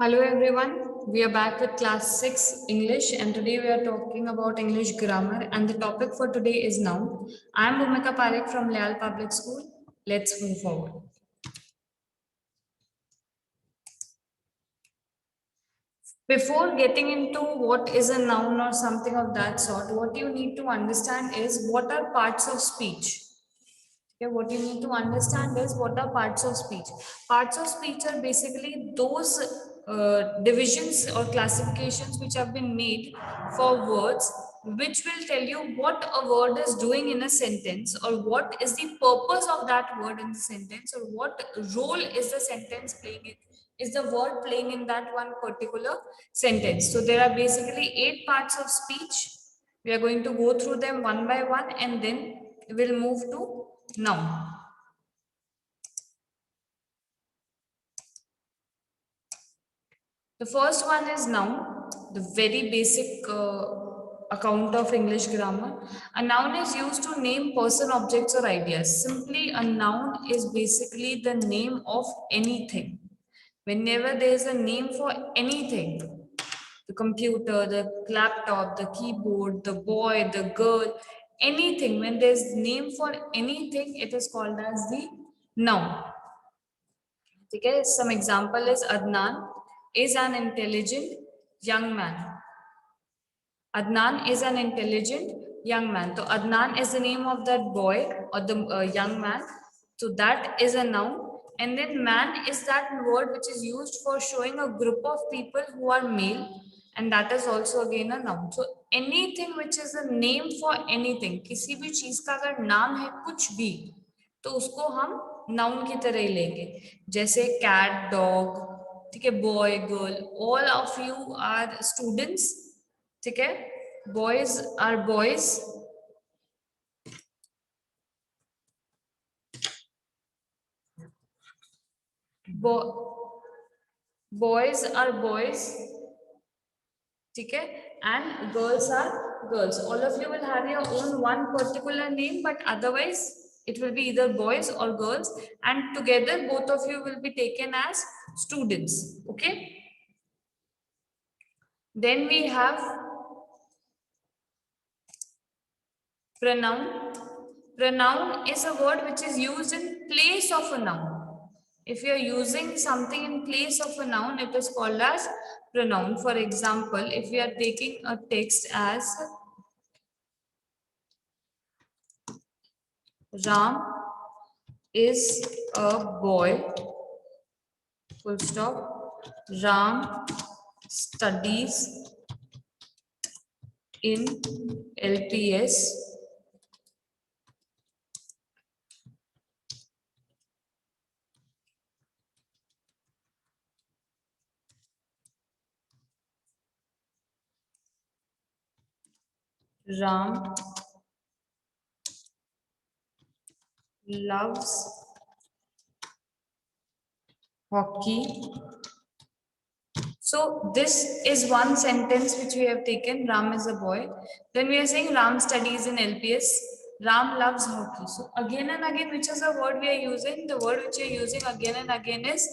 Hello everyone, we are back with class 6 English and today we are talking about English grammar and the topic for today is noun. I am Bhumika Parekh from Leal Public School. Let's move forward. Before getting into what is a noun or something of that sort, what you need to understand is what are parts of speech. Okay, what you need to understand is what are parts of speech. Parts of speech are basically those divisions or classifications which have been made for words, which will tell you what a word is doing in a sentence, or what is the purpose of that word in the sentence, or what role is the sentence playing in, is the word playing in that one particular sentence. So there are basically 8 parts of speech. We are going to go through them one by one and then we'll move to noun. The first one is noun, the very basic account of English grammar. A noun is used to name person, objects, or ideas. Simply, a noun is basically the name of anything. Whenever there is a name for anything, the computer, the laptop, the keyboard, the boy, the girl, anything, when there's name for anything, it is called as the noun. Okay, some example is Adnan is an intelligent young man. Adnan is an intelligent young man. So Adnan is the name of that boy or the young man. So that is a noun. And then man is that word which is used for showing a group of people who are male. And that is also again a noun. So anything which is a name for anything, किसी भी चीज का अगर नाम है कुछ भी, तो उसको हम नाउन की तरह ही लेंगे. जैसे कैट, डॉग, ठीक है, boy, girl, all of you are students. ठीक है, boys are boys, boys are boys, ठीक है, and girls are girls. All of you will have your own one particular name, but otherwise it will be either boys or girls, and together both of you will be taken as students. Okay, then we have pronoun. Pronoun is a word which is used in place of a noun. If you are using something in place of a noun, it is called as pronoun. For example, if we are taking a text as Ram is a boy, full stop. Ram studies in LPS. Ram loves hockey. So this is one sentence which we have taken. Ram is a boy. Then we are saying Ram studies in LPS. Ram loves hockey. So again and again, which is the word we are using? The word which we are using again and again is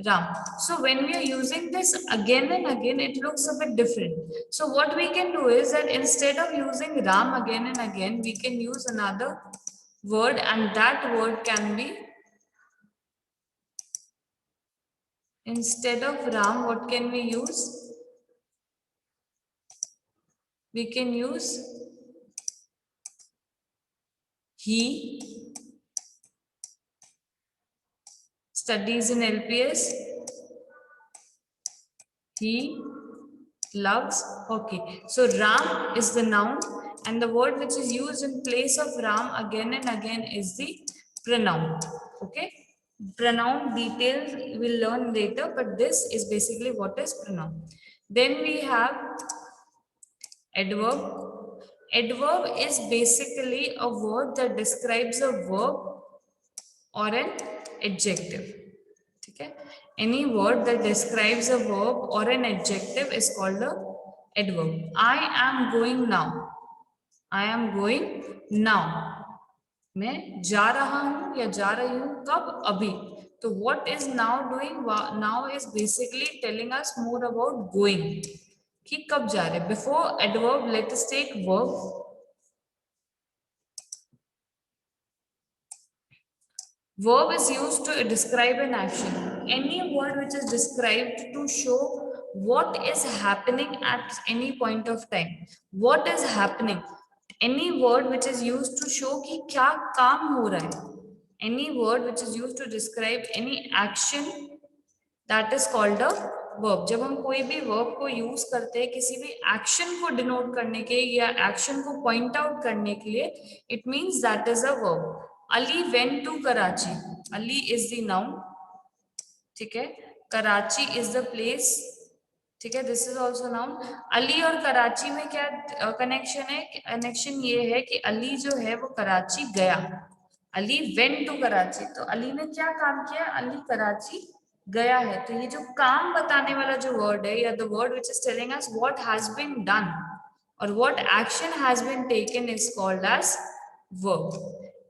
Ram. So when we are using this again and again, it looks a bit different. So what we can do is that instead of using Ram again and again, we can use another word, and that word can be, instead of Ram, what can we use? We can use he studies in LPS. He loves hockey. So Ram is the noun, and the word which is used in place of Ram again and again is the pronoun. Okay. Pronoun details we'll learn later, but this is basically what is pronoun. Then we have adverb. Adverb is basically a word that describes a verb or an adjective. Okay, any word that describes a verb or an adjective is called a adverb. I am going now. I am going now. मैं जा रहा हूं या जा रही हूं कब? अभी. तो what is now doing? Now is basically telling us more about going, कि कब जा रहे. Before adverb, let us take verb. Verb is used to describe an action. Any word which is described to show what is happening at any point of time. What is happening? Any word which is used to show कि क्या काम हो रहा है. Any word which is used to describe any action, that is called a verb. जब हम कोई भी verb को use करते हैं किसी भी action को denote करने के या action को point out करने के लिए, it means that is a verb. Ali went to Karachi. Ali is the noun. ठीक है. Karachi is the place. ठीक है. This is also noun. Ali और कराची में क्या कनेक्शन है? कनेक्शन ये है कि अली जो है वो कराची गया. Ali went to Karachi. तो अली ने क्या काम किया? अली कराची गया है. तो ये जो काम बताने वाला जो वर्ड है या the word which is telling us what has been done or what action has been taken is called as verb.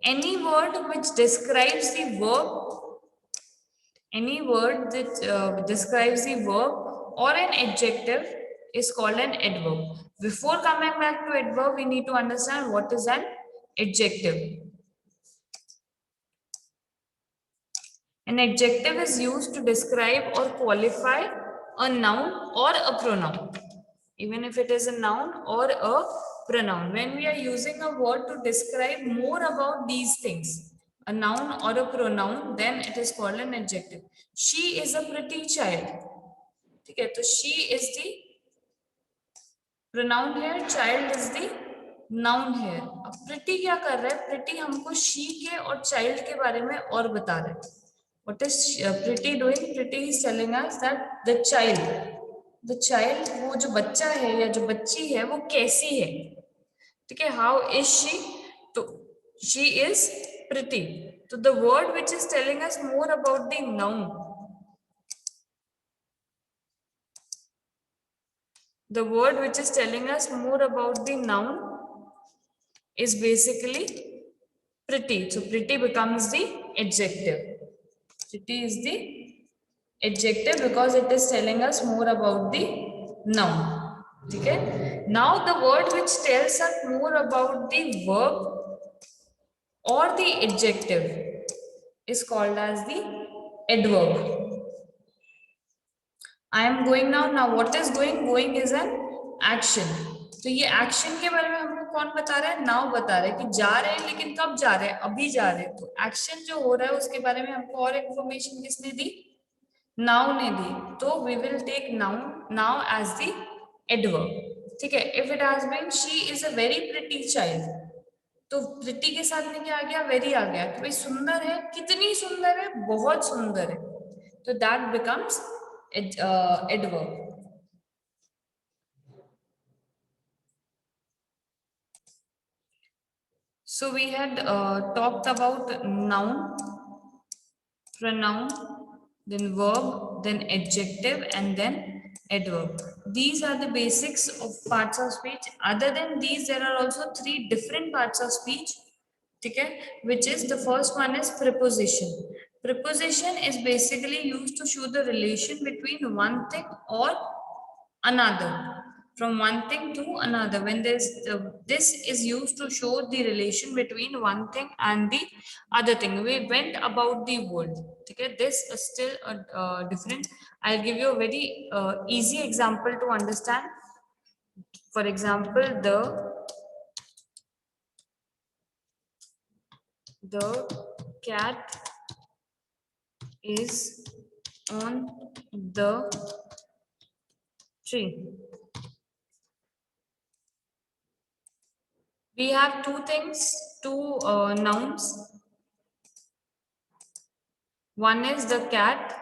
Any word which describes the verb, any word that describes the verb or an adjective is called an adverb. Before coming back to adverb, we need to understand what is an adjective. An adjective is used to describe or qualify a noun or a pronoun, even if it is a noun or a pronoun. When we are using a word to describe more about these things, a noun or a pronoun, then it is called an adjective. She is a pretty child. ठीक है, तो she is the pronoun here, child is the noun here. अब pretty क्या कर रहा है? pretty हमको she के और child के बारे में और बता रहा है. What is pretty doing? Pretty is telling us that the child, वो जो बच्चा है या जो बच्ची है वो कैसी है. ठीक है, how is she? तो she is pretty. तो the word which is telling us more about the noun, the word which is telling us more about the noun is basically pretty. So pretty becomes the adjective. Pretty is the adjective because it is telling us more about the noun. Okay. Now the word which tells us more about the verb or the adjective is called as the adverb. I am going now. Now what is going? Going is an action. तो ये action के बारे में हमको कौन बता रहा है? नाउ बता रहा है कि जा रहे हैं, लेकिन कब जा रहे हैं? अभी जा रहे हैं. तो एक्शन जो हो रहा है उसके बारे में हमको और इंफॉर्मेशन किसने दी? नाउ ने दी. तो we will take noun now as the adverb. ठीक है. If it has been she is a very pretty child, तो प्रिटी के साथ में क्या आ गया? वेरी आ गया. तो भाई सुंदर है. कितनी सुंदर है? बहुत सुंदर है. तो that becomes adverb. So we had talked about noun, pronoun, then verb, then adjective, and then adverb. These are the basics of parts of speech. Other than these, there are also three different parts of speech. Okay, which is the first one is preposition. Preposition is basically used to show the relation between one thing or another, from one thing to another. When this is used to show the relation between one thing and the other thing. We went about the world. Okay, this is still different. I'll give you a very easy example to understand. For example, the cat is on the tree. We have two things, two nouns. One is the cat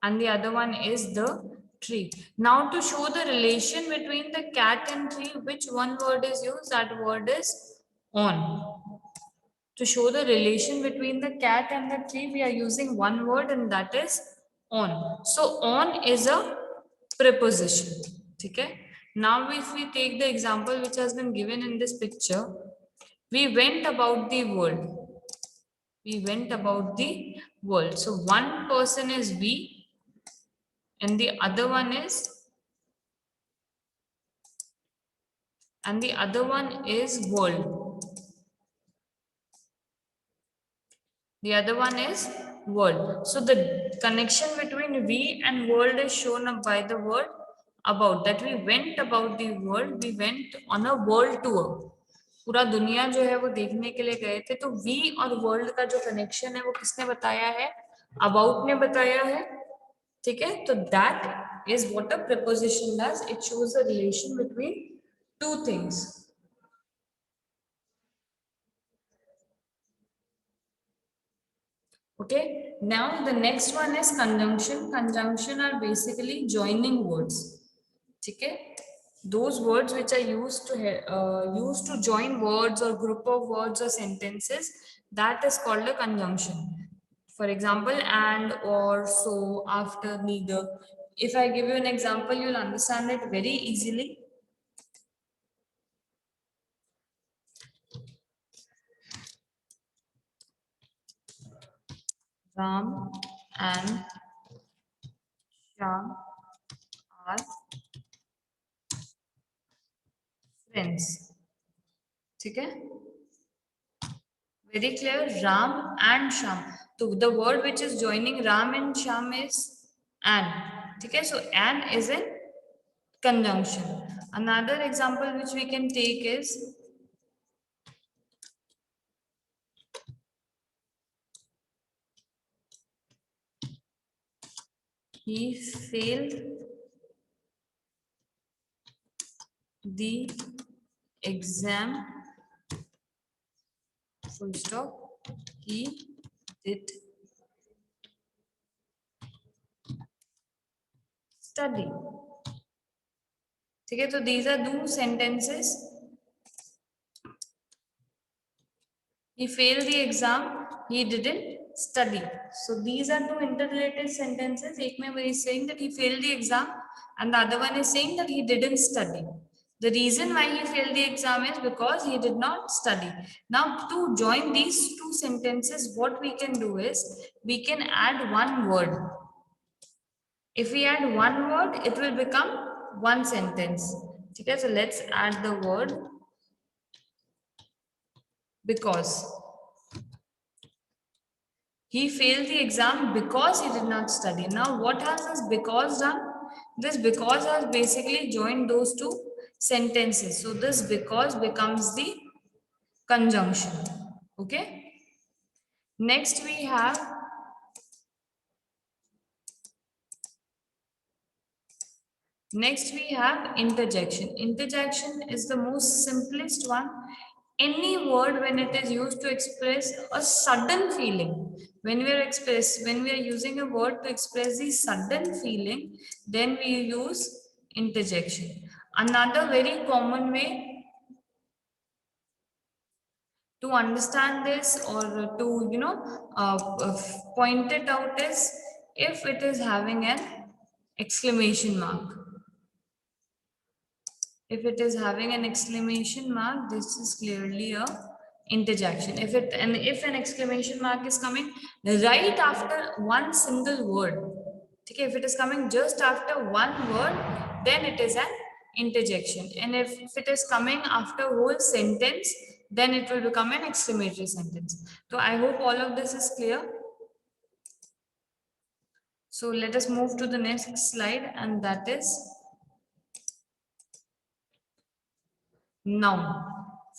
and the other one is the tree. Now to show the relation between the cat and tree, which one word is used? That word is on. To show the relation between the cat and the tree, we are using one word and that is on. So on is a preposition. Okay. Now if we take the example which has been given in this picture, we went about the world. We went about the world. So one person is we and the other one is world. The other one is world. So the connection between we and world is shown up by the word about. That we went about the world, we went on a world tour. पूरा दुनिया जो है वो देखने के लिए गए थे. तो वी और वर्ल्ड का जो कनेक्शन है वो किसने बताया है? अबाउट ने बताया है. ठीक है. तो that is what a preposition does. It shows a relation between two things. Okay, now the next one is conjunction. Conjunction are basically joining words. Okay, those words which are used to join words or group of words or sentences, that is called a conjunction. For example, and, or, so, after, neither. If I give you an example, you'll understand it very easily. Ram and Shyam are friends. Okay? Very clear. Ram and Sham. So the word which is joining Ram and Sham is an. Okay? So an is a conjunction. Another example which we can take is he failed the exam. Full stop. He did study. Okay, so these are two sentences. He failed the exam. He didn't study. So these are two interrelated sentences. Ek mein is saying that he failed the exam, and the other one is saying that he didn't study. The reason why he failed the exam is because he did not study. Now, to join these two sentences, what we can do is we can add one word. If we add one word, it will become one sentence. Okay, so let's add the word because. He failed the exam because he did not study. Now, what has this because done? This because has basically joined those two sentences. So, this because becomes the conjunction. Okay. Next, we have interjection. Interjection is the most simplest one. Any word when it is used to express a sudden feeling, when we are using a word to express the sudden feeling, then we use interjection. Another very common way to understand this or to point it out is if it is having an exclamation mark. If it is having an exclamation mark, this is clearly a interjection. If an exclamation mark is coming right after one single word, okay, if it is coming just after one word, then it is an interjection. And if it is coming after whole sentence, then it will become an exclamatory sentence. So I hope all of this is clear. So let us move to the next slide, and that is noun.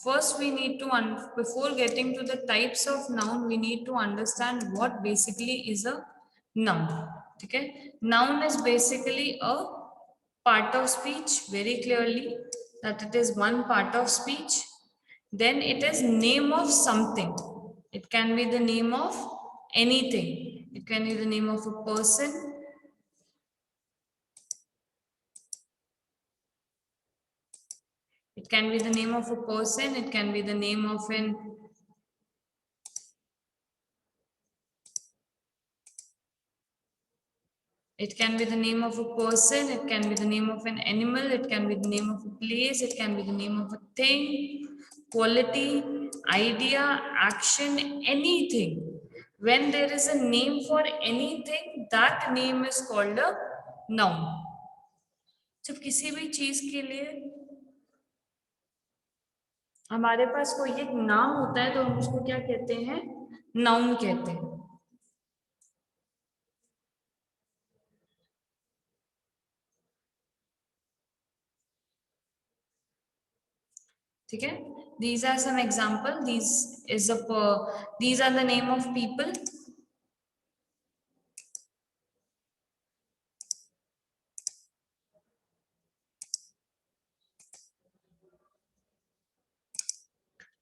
First, we need to, before getting to the types of noun, we need to understand what basically is a noun. Okay, noun is basically a part of speech, very clearly that it is one part of speech. Then it is name of something. It can be the name of anything. It can be the name of a person. It can be the name of a person. It can be the name of an It can be the name of a person, it can be the name of an animal, it can be the name of a place, it can be the name of a thing, quality, idea, action, anything. When there is a name for anything, that name is called a noun. जब किसी भी चीज के लिए हमारे पास कोई एक नाम होता है तो हम उसको क्या कहते हैं? नाउन कहते हैं. ठीक है. These are some example. These are the name of people.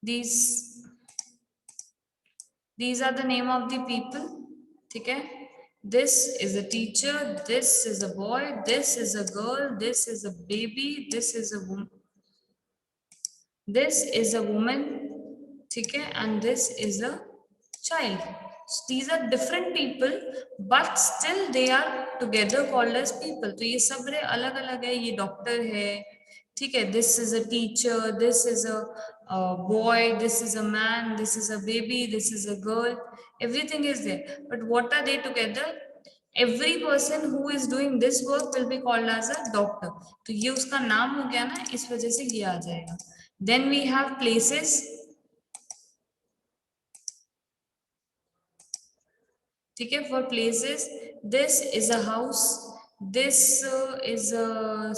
These are the name of the people. ठीक है. This is a teacher. This is a boy. This is a girl. This is a baby. This is a woman. This is a woman. ठीक है. And this is a child. So these are different people, but still they are together called as people. तो ये सब अलग अलग है. ये doctor है. ठीक है. This is a teacher. This is a boy. This is a man. This is a baby. This is a girl. Everything is there. But what are they together? Every person who is doing this work will be called as a doctor. तो ये उसका नाम हो गया ना, इस वजह से ये आ जाएगा. Then we have places. ठीक है. For places, this is a house. This is a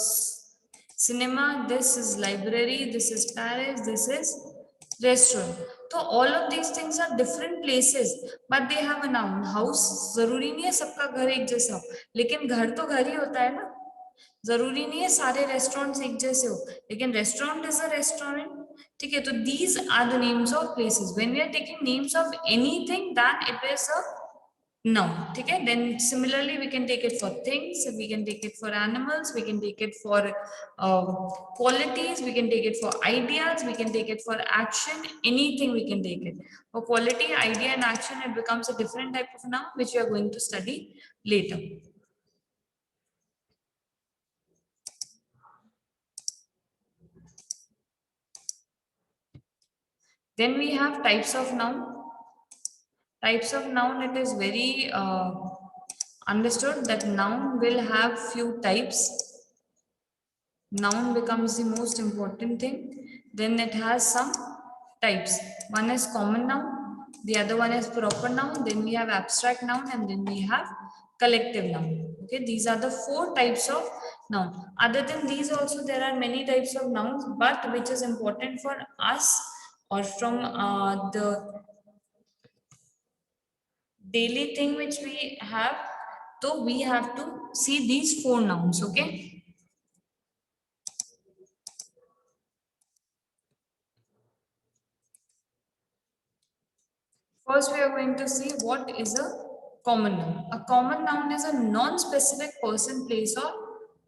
cinema. This is library. This is Paris. This is restaurant. तो all of these things are different places, but they have a noun. House जरूरी नहीं है सबका घर एक जैसा, लेकिन घर तो घर ही होता है ना. जरूरी नहीं है सारे रेस्टोरेंट्स एक जैसे हो, लेकिन रेस्टोरेंट इज अ रेस्टोरेंट. ठीक है. तो these are the names of places. When we are taking names of anything, that it is a noun. ठीक है. Then similarly we can take it for things, we can take it for animals, we can take it for qualities, we can take it for ideas, we can take it for action. Anything we can take it for quality, idea and action. It becomes a different type of noun which we are going to study later. Then we have types of noun. Types of noun, it is very understood that noun will have few types. Noun becomes the most important thing. Then it has some types. One is common noun, the other one is proper noun, then we have abstract noun, and then we have collective noun. Okay, these are the four types of noun. Other than these also there are many types of nouns, but which is important for us or from the daily thing which we have, so we have to see these four nouns. Okay. First, we are going to see what is a common noun. A common noun is a non-specific person, place, or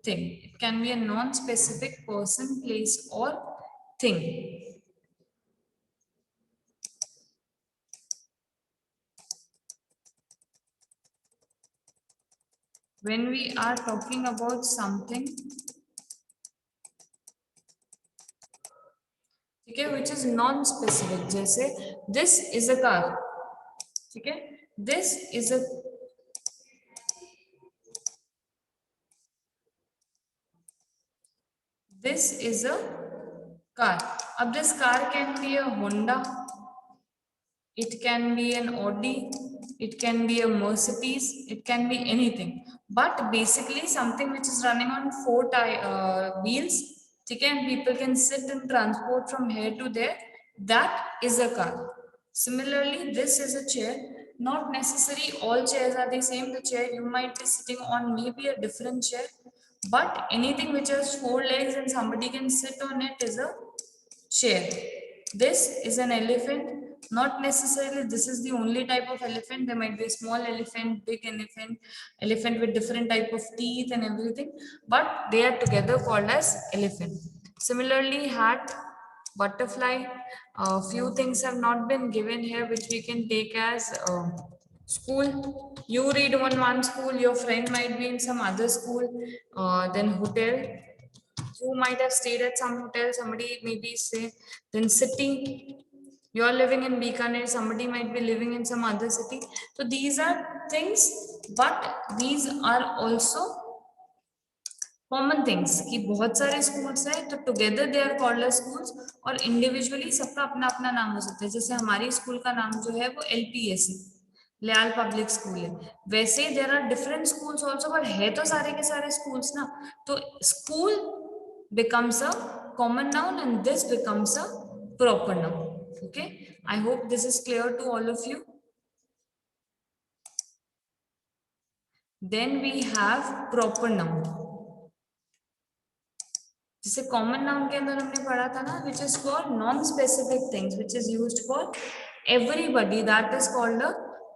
thing. It can be a non-specific person, place, or thing. When we are talking about something, okay, which is non-specific, जैसे this is a car. ठीक है. This is a car. अब this car can be a Honda, it can be an Audi, it can be a Mercedes, it can be anything. But basically something which is running on four wheels, okay, and people can sit and transport from here to there, that is a car. Similarly, this is a chair. Not necessarily all chairs are the same. The chair you might be sitting on may be a different chair, but anything which has four legs and somebody can sit on it is a chair. This is an elephant. Not necessarily this is the only type of elephant. There might be a small elephant, big elephant, elephant with different type of teeth and everything, but they are together called as elephant. Similarly, hat, butterfly. A few things have not been given here which we can take as school. You read on one school, your friend might be in some other school. Then hotel, you might have stayed at some hotel, somebody maybe say. Then city, You're living in Bikaner, somebody might be living in some other city. So these are things, but these are also common things कि बहुत सारे schools हैं तो together they are called as schools, और individually सबका अपना अपना नाम हो सकता है। जैसे हमारी स्कूल का नाम जो है वो LPS है, लियाल पब्लिक स्कूल है। वैसे there are different schools also, but है तो सारे के सारे स्कूल्स ना। तो school becomes a common noun and this becomes a proper noun. Okay, I hope this is clear to all of you. Then we have proper noun. जैसे common noun के अंदर हमने पढ़ा था ना, which is for non specific things which is used for everybody, that is called a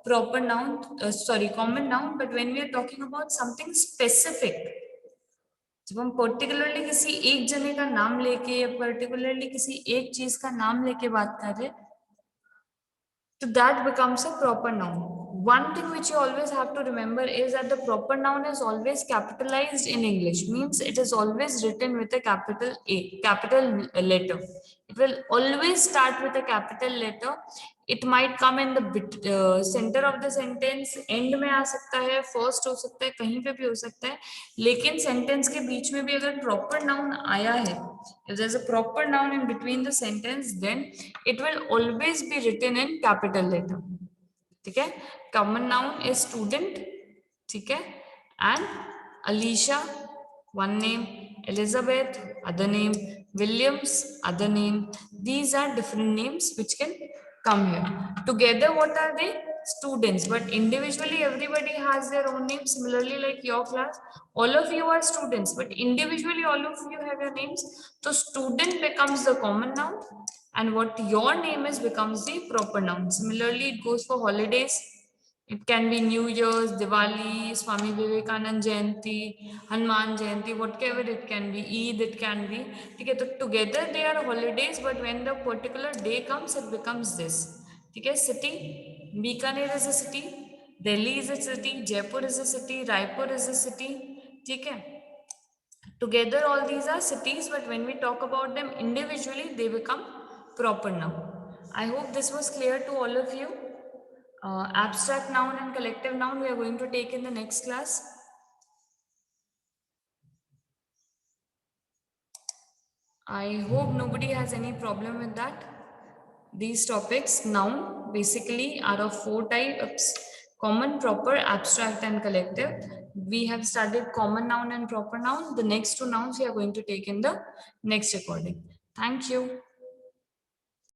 proper noun, sorry common noun. But when we are talking about something specific, जब हम particularly किसी एक जने का नाम लेके या पर्टिकुलरली किसी एक चीज का नाम लेके बात कर रहे, so that becomes a proper noun. One thing which you always have to remember is that the proper noun is always capitalized in English, means it is always written with a capital A, capital letter. It will always start with a capital letter. It might come in the center of the sentence, end में आ सकता है, first हो सकता है, कहीं पे भी हो सकता है, लेकिन sentence के बीच में भी अगर proper noun आया है, if there's a proper noun in between the sentence, then it will always be written in capital letter. ठीक है, common noun is student, ठीक है, and Alicia one name, Elizabeth other name, Williams other name. These are different names which can come here. Together what are they? Students, but individually everybody has their own name. Similarly, like your class, all of you are students, but individually all of you have your names. So student becomes the common noun, and what your name is becomes the proper noun. Similarly, it goes for holidays. It can be New Year's, Diwali, Swami Vivekanand Jayanti, Hanuman Jayanti, whatever it can be, Eid it can be. Okay, so together they are holidays, but when the particular day comes, it becomes this. Okay, city, Bikaner is a city, Delhi is a city, Jaipur is a city, Raipur is a city. Okay. Together all these are cities, but when we talk about them individually, they become proper noun. I hope this was clear to all of you. Abstract noun and collective noun we are going to take in the next class. I hope nobody has any problem with that. These topics, noun, basically are of 4 types: common, proper, abstract, and collective. We have studied common noun and proper noun. The next 2 nouns we are going to take in the next recording. Thank you.